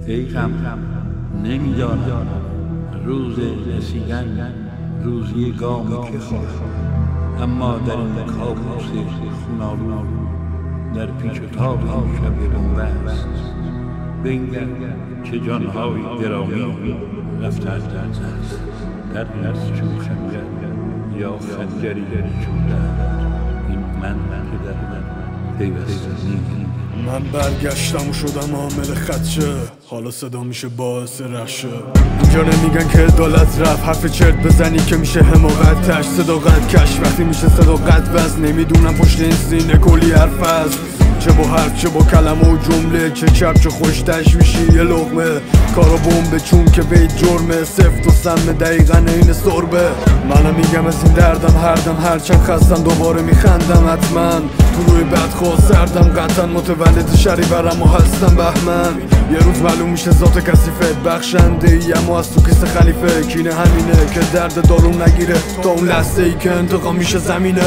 ای غم نمیدانم روز رسیدن روزی گام که خواهد، اما در این کابوس خونالود در پیچ و تاب این شب بنبست بنگر چه جانهای گرامی رفته از دست در دست چون خنجر یا خنجری چون درد، این من که در من پیوسته نیست. من برگشتم و شدم عامل خدشه، حالا صدا میشه باعث رشه. اینجا نمیگن که عدالت رفت، حرف چرت بزنی که میشه حماقت تش. صداقت کش وقتی میشه صداقت بس، نمیدونم پشت این سینه کلی حرف هست، چه با حرف چه با کلمه و جمله، چه چپ چه خوش تشویشی یه لقمه. کارا بمبه چون که بیت جرمه، سفت و سم دقیقا این سربه. منم میگم از این دردم هر دم هرچند خستم دوباره میخندم حتما. تو روی بدخواه سردم قطعا متولد شریورم و هستم بهمن. یه روز معلوم میشه ذات کثیفت بخشنده ای، اما از تو کیسه خلیفه کینه همینه که درد دارون نگیره تا اون لحظه ای که انتقام میشه زمینه.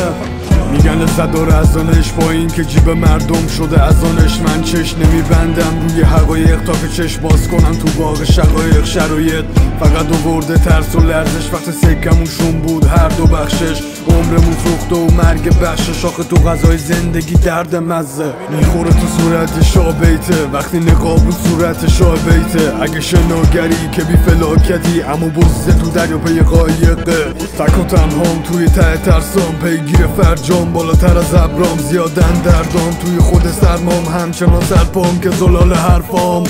میگن لذت داره از آنش با این که جیب مردم شده از آنش. من چشم نمیبندم روی حقایق تا که چشم باز کنم تو باغ شقایق. شرایط فقط آورده ترس و لرزش، وقت سکمون شون بود هر دو بخشش. عمرمون سوخته و مرگ بخشش، آخه تو غذای زندگی درد مزه میخوره تو صورت شابیته، وقتی نقاب بود صورت شابیته. اگه شناگری که بی فلاکتی، اما بزده تو دریا پی قایقه. تک و تنهام توی ته ترسام، پیگیر فرجام بالاتر از ابرام. زیادن دردام توی خود سرمام، همچنان سرپام که زلال حرفام.